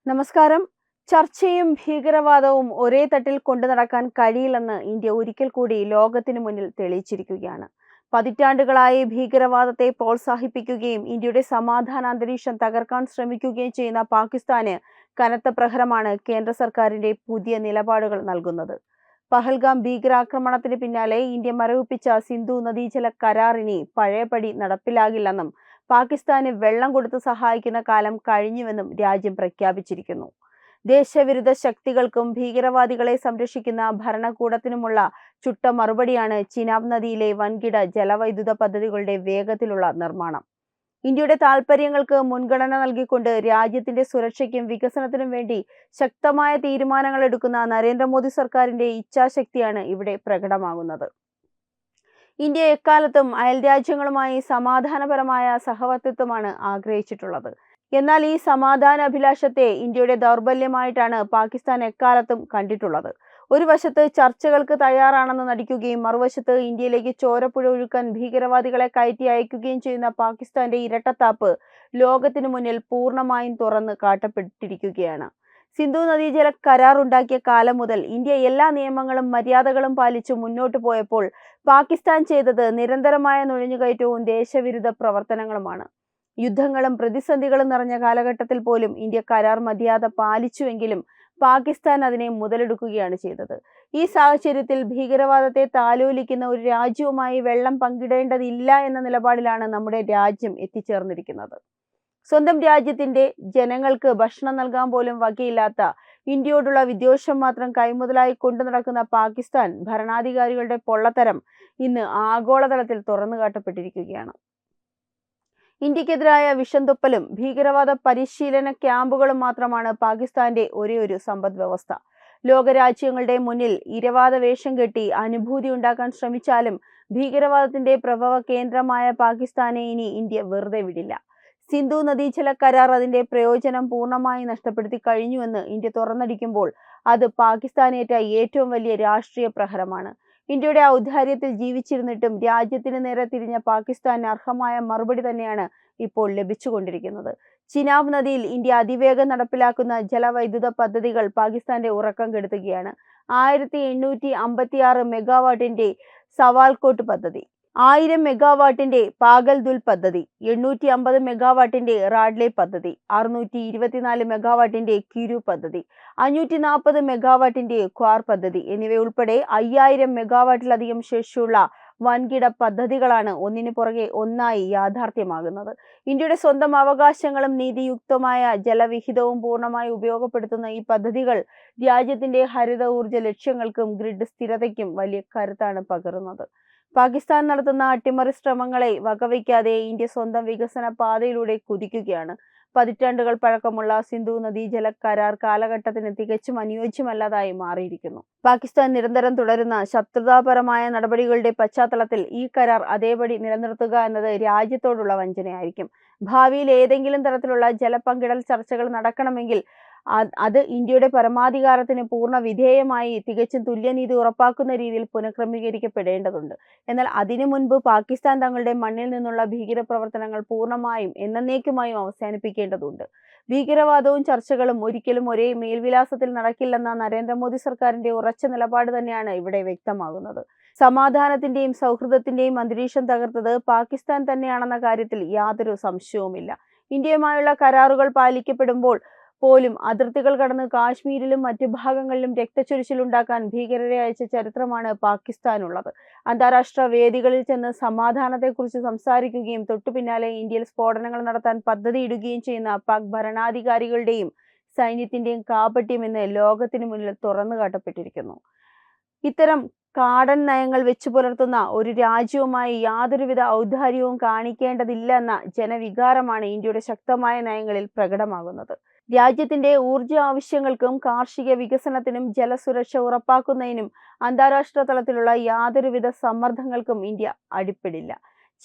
നമസ്കാരം. ചർച്ചയും ഭീകരവാദവും ഒരേ തട്ടിൽ കൊണ്ടുനടക്കാൻ കഴിയില്ലെന്ന് ഇന്ത്യ ഒരിക്കൽ കൂടി ലോകത്തിനു മുന്നിൽ തെളിയിച്ചിരിക്കുകയാണ്. പതിറ്റാണ്ടുകളായി ഭീകരവാദത്തെ പ്രോത്സാഹിപ്പിക്കുകയും ഇന്ത്യയുടെ സമാധാന അന്തരീക്ഷം തകർക്കാൻ ശ്രമിക്കുകയും ചെയ്യുന്ന പാകിസ്ഥാന് കനത്ത പ്രഹരമാണ് കേന്ദ്ര സർക്കാരിന്റെ പുതിയ നിലപാടുകൾ നൽകുന്നത്. പഹൽഗാം ഭീകരാക്രമണത്തിന് പിന്നാലെ ഇന്ത്യ മരവിപ്പിച്ച സിന്ധു നദീജല കരാർ ഇനി പഴയപടി നടപ്പിലാകില്ലെന്നും പാകിസ്ഥാന് വെള്ളം കൊടുത്ത് സഹായിക്കുന്ന കാലം കഴിഞ്ഞുവെന്നും രാജ്യം പ്രഖ്യാപിച്ചിരിക്കുന്നു. ദേശവിരുദ്ധ ശക്തികൾക്കും ഭീകരവാദികളെ സംരക്ഷിക്കുന്ന ഭരണകൂടത്തിനുമുള്ള ചുട്ട മറുപടിയാണ് ചിനാബ് നദിയിലെ വൻകിട ജലവൈദ്യുത പദ്ധതികളുടെ വേഗത്തിലുള്ള നിർമ്മാണം. ഇന്ത്യയുടെ താൽപര്യങ്ങൾക്ക് മുൻഗണന നൽകിക്കൊണ്ട് രാജ്യത്തിന്റെ സുരക്ഷയ്ക്കും വികസനത്തിനും വേണ്ടി ശക്തമായ തീരുമാനങ്ങൾ എടുക്കുന്ന നരേന്ദ്രമോദി സർക്കാരിന്റെ ഇച്ഛാശക്തിയാണ് ഇവിടെ പ്രകടമാകുന്നത്. ഇന്ത്യ എക്കാലത്തും അയൽരാജ്യങ്ങളുമായി സമാധാനപരമായ സഹവർത്തിത്വമാണ് ആഗ്രഹിച്ചിട്ടുള്ളത്. എന്നാൽ ഈ സമാധാന അഭിലാഷത്തെ ഇന്ത്യയുടെ ദൗർബല്യമായിട്ടാണ് പാകിസ്ഥാൻ എക്കാലത്തും കണ്ടിട്ടുള്ളത്. ഒരു വശത്ത് ചർച്ചകൾക്ക് തയ്യാറാണെന്ന് നടിക്കുകയും മറുവശത്ത് ഇന്ത്യയിലേക്ക് ചോരപ്പുഴ ഒഴുക്കാൻ ഭീകരവാദികളെ കയറ്റി അയക്കുകയും ചെയ്യുന്ന പാകിസ്ഥാന്റെ ഇരട്ടത്താപ്പ് ലോകത്തിനു മുന്നിൽ പൂർണ്ണമായും തുറന്ന് കാട്ടപ്പെട്ടിരിക്കുകയാണ്. സിന്ധു നദീജല കരാർ ഉണ്ടാക്കിയ കാലം മുതൽ ഇന്ത്യ എല്ലാ നിയമങ്ങളും മര്യാദകളും പാലിച്ചു മുന്നോട്ടു പോയപ്പോൾ പാകിസ്ഥാൻ ചെയ്തത് നിരന്തരമായ നുഴഞ്ഞുകയറ്റവും ദേശവിരുദ്ധ പ്രവർത്തനങ്ങളുമാണ്. യുദ്ധങ്ങളും പ്രതിസന്ധികളും നിറഞ്ഞ കാലഘട്ടത്തിൽ പോലും ഇന്ത്യ കരാർ മര്യാദ പാലിച്ചുവെങ്കിലും പാകിസ്ഥാൻ അതിനെ മുതലെടുക്കുകയാണ് ചെയ്തത്. ഈ സാഹചര്യത്തിൽ ഭീകരവാദത്തെ താലോലിക്കുന്ന ഒരു രാജ്യവുമായി വെള്ളം പങ്കിടേണ്ടതില്ല എന്ന നിലപാടിലാണ് നമ്മുടെ രാജ്യം എത്തിച്ചേർന്നിരിക്കുന്നത്. സ്വന്തം രാജ്യത്തിന്റെ ജനങ്ങൾക്ക് ഭക്ഷണം നൽകാൻ പോലും വകയില്ലാത്ത ഇന്ത്യയോടുള്ള വിദ്വേഷം മാത്രം കൈമുതലായി കൊണ്ടു നടക്കുന്ന പാകിസ്ഥാൻ ഭരണാധികാരികളുടെ പൊള്ളത്തരം ഇന്ന് ആഗോളതലത്തിൽ തുറന്നുകാട്ടപ്പെട്ടിരിക്കുകയാണ്. ഇന്ത്യക്കെതിരായ വിഷംതുപ്പലും ഭീകരവാദ പരിശീലന ക്യാമ്പുകളും മാത്രമാണ് പാകിസ്ഥാന്റെ ഒരേയൊരു സമ്പദ് വ്യവസ്ഥ. ലോകരാജ്യങ്ങളുടെ മുന്നിൽ ഇരവാദ വേഷം കെട്ടി അനുഭൂതി ഉണ്ടാക്കാൻ ശ്രമിച്ചാലും ഭീകരവാദത്തിന്റെ പ്രഭവ കേന്ദ്രമായ പാകിസ്ഥാനെ ഇനി ഇന്ത്യ വെറുതെ വിടില്ല. സിന്ധു നദീജല കരാർ അതിന്റെ പ്രയോജനം പൂർണ്ണമായി നഷ്ടപ്പെടുത്തി കഴിഞ്ഞുവെന്ന് ഇന്ത്യ തുറന്നടിക്കുമ്പോൾ അത് പാകിസ്ഥാനേറ്റ ഏറ്റവും വലിയ രാഷ്ട്രീയ പ്രഹരമാണ്. ഇന്ത്യയുടെ ഔദാര്യത്തിൽ ജീവിച്ചിരുന്നിട്ടും രാജ്യത്തിന് നേരെ തിരിഞ്ഞ പാകിസ്ഥാന് അർഹമായ മറുപടി തന്നെയാണ് ഇപ്പോൾ ലഭിച്ചുകൊണ്ടിരിക്കുന്നത്. ചിനാബ് നദിയിൽ ഇന്ത്യ അതിവേഗം നടപ്പിലാക്കുന്ന ജലവൈദ്യുത പദ്ധതികൾ പാകിസ്ഥാന്റെ ഉറക്കം കെടുത്തുകയാണ്. 1856 മെഗാവാട്ടിന്റെ സവാൽകോട്ട് പദ്ധതി, 1000 മെഗാവാട്ടിന്റെ പാഗൽദുൽ പദ്ധതി, 850 മെഗാവാട്ടിന്റെ റാഡ്ലെ പദ്ധതി, 624 മെഗാവാട്ടിന്റെ കിരു പദ്ധതി, 540 മെഗാവാട്ടിന്റെ ഖ്വാർ പദ്ധതി എന്നിവയുൾപ്പെടെ 5000 മെഗാവാട്ടിലധികം ശേഷിയുള്ള വൻകിട പദ്ധതികളാണ് ഒന്നിനു പുറകെ ഒന്നായി യാഥാർത്ഥ്യമാകുന്നത്. ഇന്ത്യയുടെ സ്വന്തം അവകാശങ്ങളും നീതിയുക്തമായ ജലവിഹിതവും പൂർണ്ണമായി ഉപയോഗപ്പെടുത്തുന്ന ഈ പദ്ധതികൾ രാജ്യത്തിന്റെ ഹരിത ഊർജ്ജ ലക്ഷ്യങ്ങൾക്കും ഗ്രിഡ് സ്ഥിരതയ്ക്കും വലിയ കരുത്താണ് പകരുന്നത്. പാകിസ്ഥാൻ നടത്തുന്ന അട്ടിമറി ശ്രമങ്ങളെ വകവയ്ക്കാതെ ഇന്ത്യ സ്വന്തം വികസന പാതയിലൂടെ കുതിക്കുകയാണ്. പതിറ്റാണ്ടുകൾ പഴക്കമുള്ള സിന്ധു നദീജല കരാർ കാലഘട്ടത്തിന് തികച്ചും അനുയോജ്യമല്ലാതായി മാറിയിരിക്കുന്നു. പാകിസ്ഥാൻ നിരന്തരം തുടരുന്ന ശത്രുതാപരമായ നടപടികളുടെ പശ്ചാത്തലത്തിൽ ഈ കരാർ അതേപടി നിലനിർത്തുക എന്നത് രാജ്യത്തോടുള്ള വഞ്ചനയായിരിക്കും. ഭാവിയിൽ ഏതെങ്കിലും തരത്തിലുള്ള ജലപങ്കിടൽ ചർച്ചകൾ നടക്കണമെങ്കിൽ അത് ഇന്ത്യയുടെ പരമാധികാരത്തിന് പൂർണ്ണ വിധേയമായി തികച്ചും തുല്യനീതി ഉറപ്പാക്കുന്ന രീതിയിൽ പുനഃക്രമീകരിക്കപ്പെടേണ്ടതുണ്ട്. എന്നാൽ അതിനു മുൻപ് പാകിസ്ഥാൻ തങ്ങളുടെ മണ്ണിൽ നിന്നുള്ള ഭീകരപ്രവർത്തനങ്ങൾ പൂർണ്ണമായും എന്നേക്കുമായും അവസാനിപ്പിക്കേണ്ടതുണ്ട്. ഭീകരവാദവും ചർച്ചകളും ഒരിക്കലും ഒരേ മേൽവിലാസത്തിൽ നടക്കില്ലെന്ന നരേന്ദ്രമോദി സർക്കാരിന്റെ ഉറച്ച നിലപാട് തന്നെയാണ് ഇവിടെ വ്യക്തമാകുന്നത്. സമാധാനത്തിന്റെയും സൗഹൃദത്തിന്റെയും അന്തരീക്ഷം തകർത്തത് പാകിസ്ഥാൻ തന്നെയാണെന്ന കാര്യത്തിൽ യാതൊരു സംശയവുമില്ല. ഇന്ത്യയുമായുള്ള കരാറുകൾ പാലിക്കപ്പെടുമ്പോൾ പോലും അതിർത്തികൾ കടന്ന് കാശ്മീരിലും മറ്റു ഭാഗങ്ങളിലും രക്തച്ചൊരിച്ചിലുണ്ടാക്കാൻ ഭീകരരെ അയച്ച ചരിത്രമാണ് പാകിസ്ഥാനുള്ളത്. അന്താരാഷ്ട്ര വേദികളിൽ ചെന്ന് സമാധാനത്തെക്കുറിച്ച് സംസാരിക്കുകയും തൊട്ടു പിന്നാലെ ഇന്ത്യയിൽ സ്ഫോടനങ്ങൾ നടത്താൻ പദ്ധതിയിടുകയും ചെയ്യുന്ന പാക് ഭരണാധികാരികളുടെയും സൈന്യത്തിന്റെയും കാപട്യം ഇന്ന് ലോകത്തിനു മുന്നിൽ തുറന്നു കാട്ടപ്പെട്ടിരിക്കുന്നു. ഇത്തരം കാടൻ നയങ്ങൾ വെച്ചു പുലർത്തുന്ന ഒരു രാജ്യവുമായി യാതൊരുവിധ ഔദാര്യവും കാണിക്കേണ്ടതില്ല എന്ന ജനവികാരമാണ് ഇന്ത്യയുടെ ശക്തമായ നയങ്ങളിൽ പ്രകടമാകുന്നത്. രാജ്യത്തിന്റെ ഊർജ്ജ ആവശ്യങ്ങൾക്കും കാർഷിക വികസനത്തിനും ജലസുരക്ഷ ഉറപ്പാക്കുന്നതിനും അന്താരാഷ്ട്ര തലത്തിലുള്ള യാതൊരുവിധ സമ്മർദ്ദങ്ങൾക്കും ഇന്ത്യ അടിപ്പെടില്ല.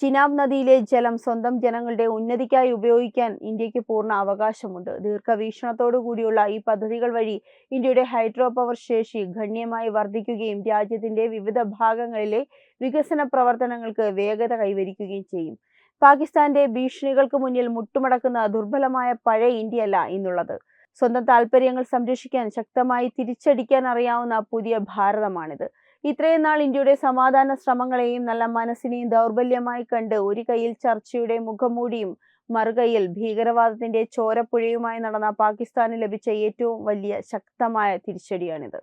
ചിനാബ് നദിയിലെ ജലം സ്വന്തം ജനങ്ങളുടെ ഉന്നതിക്കായി ഉപയോഗിക്കാൻ ഇന്ത്യക്ക് പൂർണ്ണ അവകാശമുണ്ട്. ദീർഘവീക്ഷണത്തോടു കൂടിയുള്ള ഈ പദ്ധതികൾ വഴി ഇന്ത്യയുടെ ഹൈഡ്രോ പവർ ശേഷി ഗണ്യമായി വർദ്ധിക്കുകയും രാജ്യത്തിന്റെ വിവിധ ഭാഗങ്ങളിലെ വികസന പ്രവർത്തനങ്ങൾക്ക് വേഗത കൈവരിക്കുകയും ചെയ്യും. പാകിസ്ഥാന്റെ ഭീഷണികൾക്ക് മുന്നിൽ മുട്ടുമടക്കുന്ന ദുർബലമായ പഴയ ഇന്ത്യയല്ല ഇന്നുള്ളത്. സ്വന്തം താല്പര്യങ്ങൾ സംരക്ഷിക്കാൻ ശക്തമായി തിരിച്ചടിക്കാൻ അറിയാവുന്ന പുതിയ ഭാരതമാണിത്. ഇത്രയും നാൾ ഇന്ത്യയുടെ സമാധാന ശ്രമങ്ങളെയും നല്ല മനസ്സിനെയും ദൗർബല്യമായി കണ്ട് ഒരു കൈയിൽ ചർച്ചയുടെ മുഖംമൂടിയും മറുകൈയിൽ ഭീകരവാദത്തിന്റെ ചോരപ്പുഴയുമായി നടന്ന പാകിസ്ഥാന് ലഭിച്ച ഏറ്റവും വലിയ ശക്തമായ തിരിച്ചടിയാണിത്.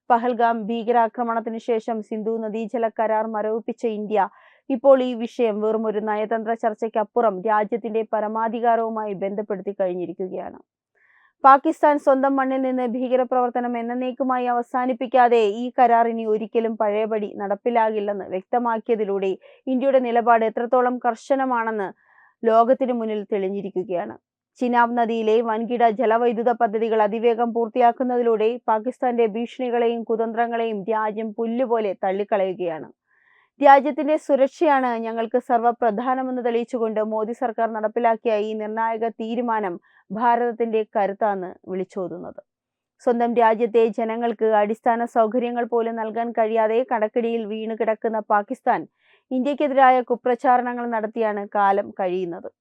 പഹൽഗാം ഭീകരാക്രമണത്തിന് ശേഷം സിന്ധു നദീജല കരാർ മരവിപ്പിച്ച ഇന്ത്യ ഇപ്പോൾ ഈ വിഷയം വെറും ഒരു നയതന്ത്ര ചർച്ചയ്ക്കപ്പുറം രാജ്യത്തിന്റെ പരമാധികാരവുമായി ബന്ധപ്പെടുത്തി കഴിഞ്ഞിരിക്കുകയാണ്. പാകിസ്ഥാൻ സ്വന്തം മണ്ണിൽ നിന്ന് ഭീകരപ്രവർത്തനം എന്നേക്കുമായി അവസാനിപ്പിക്കാതെ ഈ കരാർ ഇനി ഒരിക്കലും പഴയപടി നടപ്പിലാകില്ലെന്ന് വ്യക്തമാക്കിയതിലൂടെ ഇന്ത്യയുടെ നിലപാട് എത്രത്തോളം കർശനമാണെന്ന് ലോകത്തിനു മുന്നിൽ തെളിഞ്ഞിരിക്കുകയാണ്. ചിനാബ് നദിയിലെ വൻകിട ജലവൈദ്യുത പദ്ധതികൾ അതിവേഗം പൂർത്തിയാക്കുന്നതിലൂടെ പാകിസ്ഥാന്റെ ഭീഷണികളെയും കുതന്ത്രങ്ങളെയും രാജ്യം പുല്ലുപോലെ തള്ളിക്കളയുകയാണ്. രാജ്യത്തിന്റെ സുരക്ഷയാണ് ഞങ്ങൾക്ക് സർവ്വപ്രധാനമെന്ന് തെളിയിച്ചുകൊണ്ട് മോദി സർക്കാർ നടപ്പിലാക്കിയ ഈ നിർണായക തീരുമാനം ഭാരതത്തിന്റെ കരുത്താന്ന് വിളിച്ചോതുന്നത്. സ്വന്തം രാജ്യത്തെ ജനങ്ങൾക്ക് അടിസ്ഥാന സൗകര്യങ്ങൾ പോലും നൽകാൻ കഴിയാതെ കടക്കിടിയിൽ വീണു കിടക്കുന്ന പാകിസ്ഥാൻ ഇന്ത്യക്കെതിരായ കുപ്രചാരണങ്ങൾ നടത്തിയാണ് കാലം കഴിയുന്നത്.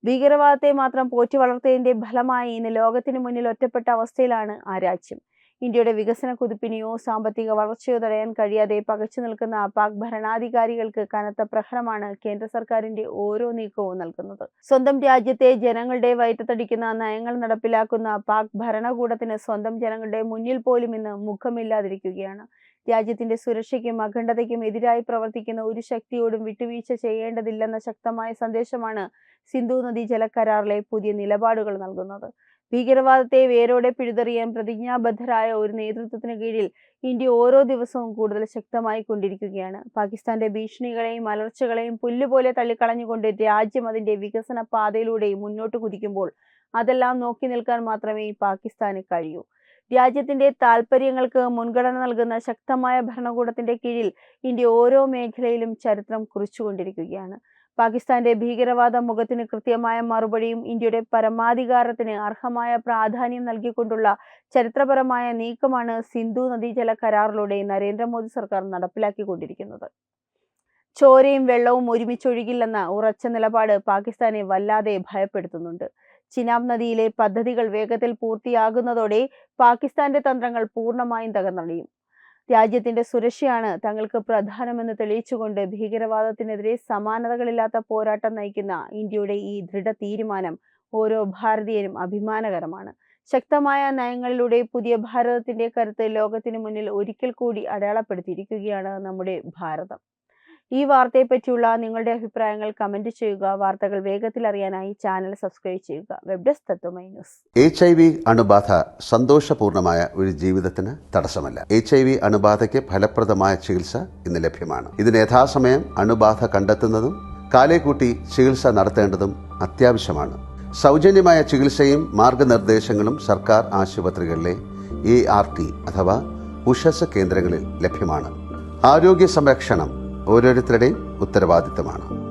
ഭീകരവാദത്തെ മാത്രം പോറ്റി വളർത്തിയതിന്റെ ഫലമായി ഇന്ന് ലോകത്തിന് മുന്നിൽ ഒറ്റപ്പെട്ട അവസ്ഥയിലാണ് ആ രാജ്യം. ഇന്ത്യയുടെ വികസന കുതിപ്പിനെയോ സാമ്പത്തിക വളർച്ചയോ തടയാൻ കഴിയാതെ പകച്ചു നിൽക്കുന്ന പാക് ഭരണാധികാരികൾക്ക് കനത്ത പ്രഹരമാണ് കേന്ദ്ര സർക്കാരിന്റെ ഓരോ നീക്കവും നൽകുന്നത്. സ്വന്തം രാജ്യത്തെ ജനങ്ങളുടെ വയറ്റത്തടിക്കുന്ന നയങ്ങൾ നടപ്പിലാക്കുന്ന പാക് ഭരണകൂടത്തിന് സ്വന്തം ജനങ്ങളുടെ മുന്നിൽ പോലും ഇന്ന് മുഖമില്ലാതിരിക്കുകയാണ്. രാജ്യത്തിന്റെ സുരക്ഷയ്ക്കും അഖണ്ഡതയ്ക്കും എതിരായി പ്രവർത്തിക്കുന്ന ഒരു ശക്തിയോടും വിട്ടുവീഴ്ച ചെയ്യേണ്ടതില്ലെന്ന ശക്തമായ സന്ദേശമാണ് സിന്ധു നദീജല കരാറിലെ പുതിയ നിലപാടുകൾ നൽകുന്നത്. ഭീകരവാദത്തെ വേരോടെ പിഴുതെറിയാൻ പ്രതിജ്ഞാബദ്ധരായ ഒരു നേതൃത്വത്തിന് കീഴിൽ ഇന്ത്യ ഓരോ ദിവസവും കൂടുതൽ ശക്തമായി കൊണ്ടിരിക്കുകയാണ്. പാകിസ്ഥാന്റെ ഭീഷണികളെയും അലർച്ചകളെയും പുല്ലുപോലെ തള്ളിക്കളഞ്ഞുകൊണ്ട് രാജ്യം അതിന്റെ വികസന പാതയിലൂടെ മുന്നോട്ട് കുതിക്കുമ്പോൾ അതെല്ലാം നോക്കി നിൽക്കാൻ മാത്രമേ പാകിസ്ഥാന് കഴിയൂ. രാജ്യത്തിന്റെ താൽപര്യങ്ങൾക്ക് മുൻഗണന നൽകുന്ന ശക്തമായ ഭരണകൂടത്തിന്റെ കീഴിൽ ഇന്ത്യ ഓരോ മേഖലയിലും ചരിത്രം കുറിച്ചുകൊണ്ടിരിക്കുകയാണ്. പാകിസ്ഥാന്റെ ഭീകരവാദ മുഖത്തിന് കൃത്യമായ മറുപടിയും ഇന്ത്യയുടെ പരമാധികാരത്തിന് അർഹമായ പ്രാധാന്യം നൽകിക്കൊണ്ടുള്ള ചരിത്രപരമായ നീക്കമാണ് സിന്ധു നദീജല കരാറിലൂടെ നരേന്ദ്രമോദി സർക്കാർ നടപ്പിലാക്കിക്കൊണ്ടിരിക്കുന്നത്. ചോരയും വെള്ളവും ഒരുമിച്ചൊഴുകില്ലെന്ന ഉറച്ച നിലപാട് പാകിസ്ഥാനെ വല്ലാതെ ഭയപ്പെടുത്തുന്നുണ്ട്. ചിനാബ് നദിയിലെ പദ്ധതികൾ വേഗത്തിൽ പൂർത്തിയാകുന്നതോടെ പാകിസ്ഥാന്റെ തന്ത്രങ്ങൾ പൂർണ്ണമായും തകർന്നടിയും. രാജ്യത്തിന്റെ സുരക്ഷയാണ് തങ്ങൾക്ക് പ്രധാനമെന്ന് തെളിയിച്ചുകൊണ്ട് ഭീകരവാദത്തിനെതിരെ സമാനതകളില്ലാത്ത പോരാട്ടം നയിക്കുന്ന ഇന്ത്യയുടെ ഈ ദൃഢ തീരുമാനം ഓരോ ഭാരതീയനും അഭിമാനകരമാണ്. ശക്തമായ നയങ്ങളിലൂടെ പുതിയ ഭാരതത്തിന്റെ കരുത്ത് ലോകത്തിന് മുന്നിൽ ഒരിക്കൽ കൂടി അടയാളപ്പെടുത്തിയിരിക്കുകയാണ് നമ്മുടെ ഭാരതം. ഈ വാർത്തയെപ്പറ്റിയുള്ള നിങ്ങളുടെ അഭിപ്രായങ്ങൾ കമന്റ് ചെയ്യുക. വാർത്തകൾ വേഗത്തിൽ അറിയാനായി ചാനൽ സബ്സ്ക്രൈബ് ചെയ്യുക. വെബ് ഡെസ്ക് തത്വമൈ ന്യൂസ്. HIV അണുബാധ സന്തോഷപൂർണമായ ഒരു ജീവിതത്തിന് തടസ്സമല്ല. HIV അണുബാധയ്ക്ക് ഫലപ്രദമായ ചികിത്സ ഇന്ന് ലഭ്യമാണ്. ഇതിന് യഥാസമയം അണുബാധ കണ്ടെത്തുന്നതും കാലേക്കൂട്ടി ചികിത്സ നടത്തേണ്ടതും അത്യാവശ്യമാണ്. സൗജന്യമായ ചികിത്സയും മാർഗനിർദ്ദേശങ്ങളും സർക്കാർ ആശുപത്രികളിലെ ART അഥവാ ഉഷസ് കേന്ദ്രങ്ങളിൽ ലഭ്യമാണ്. ആരോഗ്യ സംരക്ഷണം ഓരോരുത്തരുടെയും ഉത്തരവാദിത്തമാണ്.